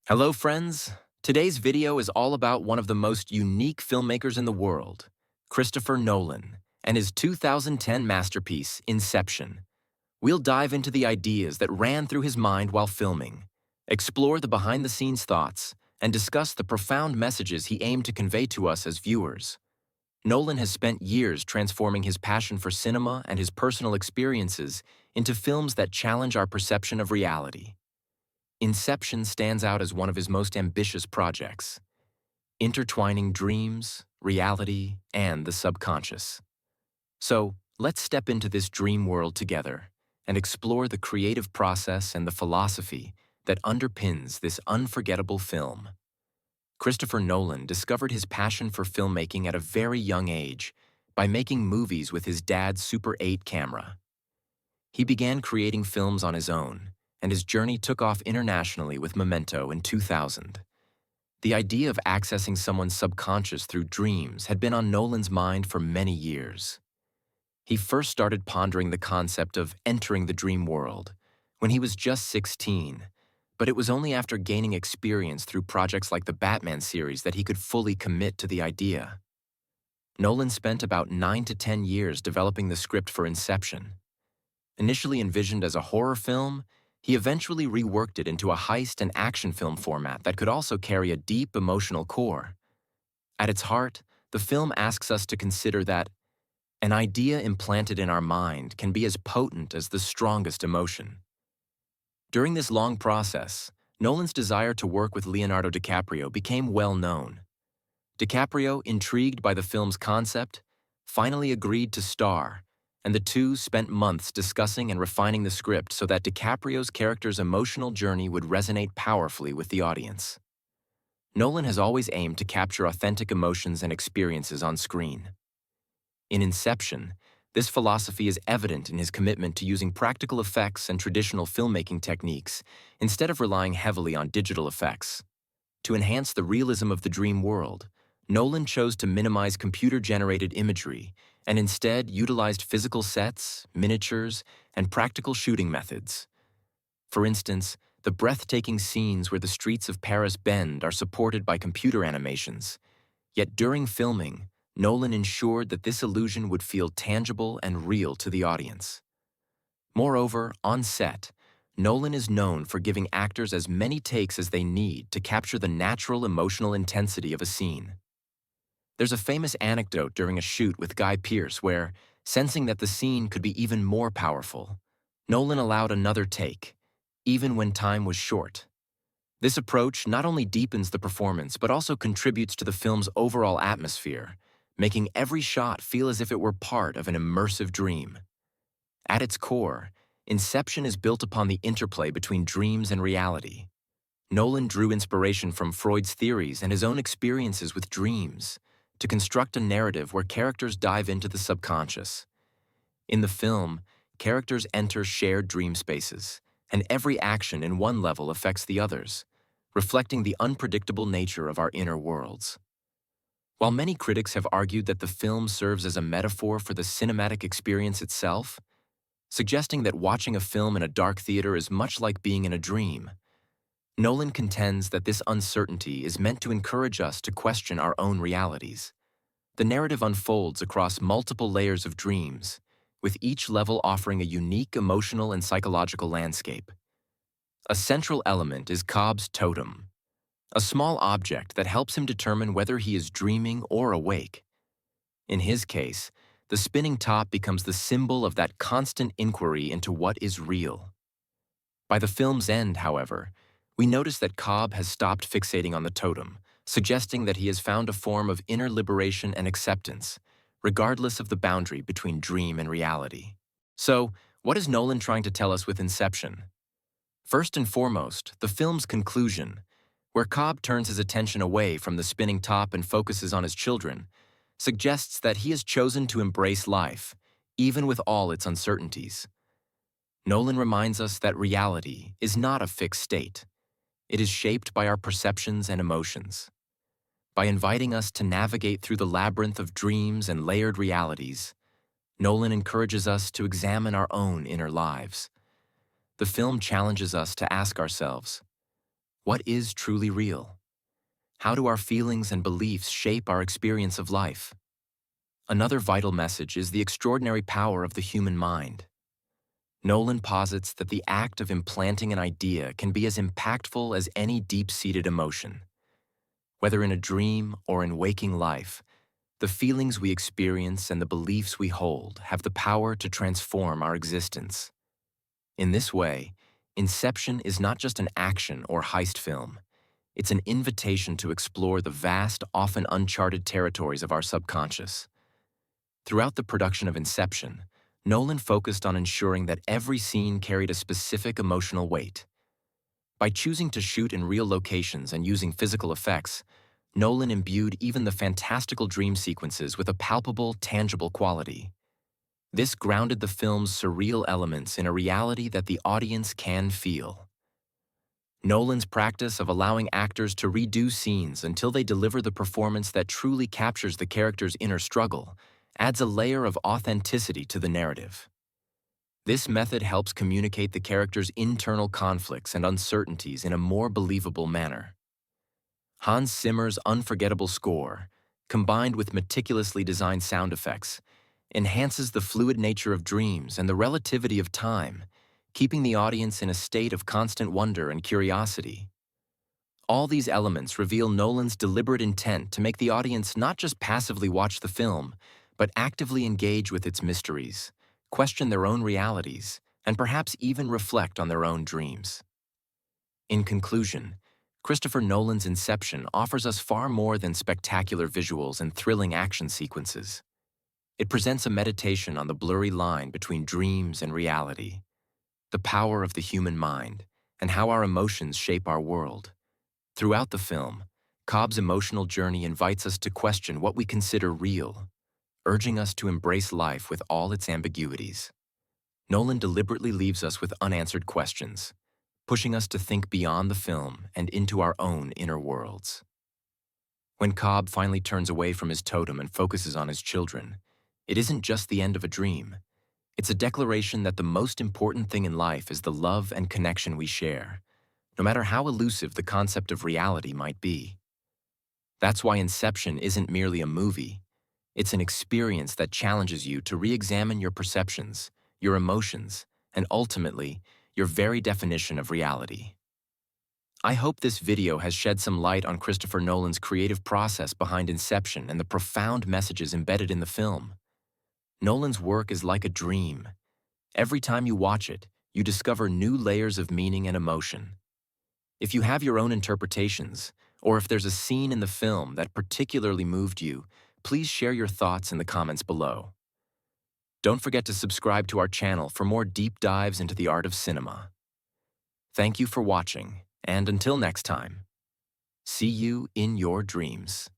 Hello friends! Today's video is all about one of the most unique filmmakers in the world, Christopher Nolan, and his 2010 masterpiece, Inception. We'll dive into the ideas that ran through his mind while filming, explore the behind-the-scenes thoughts, and discuss the profound messages he aimed to convey to us as viewers. Nolan has spent years transforming his passion for cinema and his personal experiences into films that challenge our perception of reality. Inception stands out as one of his most ambitious projects, intertwining dreams, reality, and the subconscious. So, let's step into this dream world together and explore the creative process and the philosophy that underpins this unforgettable film. Christopher Nolan discovered his passion for filmmaking at a very young age by making movies with his dad's Super 8 camera. He began creating films on his own, and his journey took off internationally with Memento in 2000. The idea of accessing someone's subconscious through dreams had been on Nolan's mind for many years. He first started pondering the concept of entering the dream world when he was just 16, but it was only after gaining experience through projects like the Batman series that he could fully commit to the idea. Nolan spent about 9 to 10 years developing the script for Inception. Initially envisioned as a horror film, he eventually reworked it into a heist and action film format that could also carry a deep emotional core. At its heart, the film asks us to consider that an idea implanted in our mind can be as potent as the strongest emotion. During this long process, Nolan's desire to work with Leonardo DiCaprio became well known. DiCaprio, intrigued by the film's concept, finally agreed to star, and the two spent months discussing and refining the script so that DiCaprio's character's emotional journey would resonate powerfully with the audience. Nolan has always aimed to capture authentic emotions and experiences on screen. In Inception, this philosophy is evident in his commitment to using practical effects and traditional filmmaking techniques instead of relying heavily on digital effects. To enhance the realism of the dream world, Nolan chose to minimize computer-generated imagery and instead utilized physical sets, miniatures, and practical shooting methods. For instance, the breathtaking scenes where the streets of Paris bend are supported by computer animations. Yet during filming, Nolan ensured that this illusion would feel tangible and real to the audience. Moreover, on set, Nolan is known for giving actors as many takes as they need to capture the natural emotional intensity of a scene. There's a famous anecdote during a shoot with Guy Pearce where, sensing that the scene could be even more powerful, Nolan allowed another take, even when time was short. This approach not only deepens the performance but also contributes to the film's overall atmosphere, making every shot feel as if it were part of an immersive dream. At its core, Inception is built upon the interplay between dreams and reality. Nolan drew inspiration from Freud's theories and his own experiences with dreams to construct a narrative where characters dive into the subconscious. In the film, characters enter shared dream spaces, and every action in one level affects the others, reflecting the unpredictable nature of our inner worlds. While many critics have argued that the film serves as a metaphor for the cinematic experience itself, suggesting that watching a film in a dark theater is much like being in a dream, Nolan contends that this uncertainty is meant to encourage us to question our own realities. The narrative unfolds across multiple layers of dreams, with each level offering a unique emotional and psychological landscape. A central element is Cobb's totem, a small object that helps him determine whether he is dreaming or awake. In his case, the spinning top becomes the symbol of that constant inquiry into what is real. By the film's end, however, we notice that Cobb has stopped fixating on the totem, suggesting that he has found a form of inner liberation and acceptance, regardless of the boundary between dream and reality. So, what is Nolan trying to tell us with Inception? First and foremost, the film's conclusion, where Cobb turns his attention away from the spinning top and focuses on his children, suggests that he has chosen to embrace life, even with all its uncertainties. Nolan reminds us that reality is not a fixed state. It is shaped by our perceptions and emotions. By inviting us to navigate through the labyrinth of dreams and layered realities, Nolan encourages us to examine our own inner lives. The film challenges us to ask ourselves, What is truly real? How do our feelings and beliefs shape our experience of life? Another vital message is the extraordinary power of the human mind. Nolan posits that the act of implanting an idea can be as impactful as any deep-seated emotion. Whether in a dream or in waking life, the feelings we experience and the beliefs we hold have the power to transform our existence. In this way, Inception is not just an action or heist film. It's an invitation to explore the vast, often uncharted territories of our subconscious. Throughout the production of Inception, Nolan focused on ensuring that every scene carried a specific emotional weight. By choosing to shoot in real locations and using physical effects, Nolan imbued even the fantastical dream sequences with a palpable, tangible quality. This grounded the film's surreal elements in a reality that the audience can feel. Nolan's practice of allowing actors to redo scenes until they deliver the performance that truly captures the character's inner struggle adds a layer of authenticity to the narrative. This method helps communicate the character's internal conflicts and uncertainties in a more believable manner. Hans Zimmer's unforgettable score, combined with meticulously designed sound effects, enhances the fluid nature of dreams and the relativity of time, keeping the audience in a state of constant wonder and curiosity. All these elements reveal Nolan's deliberate intent to make the audience not just passively watch the film, but actively engage with its mysteries, question their own realities, and perhaps even reflect on their own dreams. In conclusion, Christopher Nolan's Inception offers us far more than spectacular visuals and thrilling action sequences. It presents a meditation on the blurry line between dreams and reality, the power of the human mind, and how our emotions shape our world. Throughout the film, Cobb's emotional journey invites us to question what we consider real, urging us to embrace life with all its ambiguities. Nolan deliberately leaves us with unanswered questions, pushing us to think beyond the film and into our own inner worlds. When Cobb finally turns away from his totem and focuses on his children, it isn't just the end of a dream. It's a declaration that the most important thing in life is the love and connection we share, no matter how elusive the concept of reality might be. That's why Inception isn't merely a movie. It's an experience that challenges you to re-examine your perceptions, your emotions, and ultimately, your very definition of reality. I hope this video has shed some light on Christopher Nolan's creative process behind Inception and the profound messages embedded in the film. Nolan's work is like a dream. Every time you watch it, you discover new layers of meaning and emotion. If you have your own interpretations, or if there's a scene in the film that particularly moved you, please share your thoughts in the comments below. Don't forget to subscribe to our channel for more deep dives into the art of cinema. Thank you for watching, and until next time, see you in your dreams.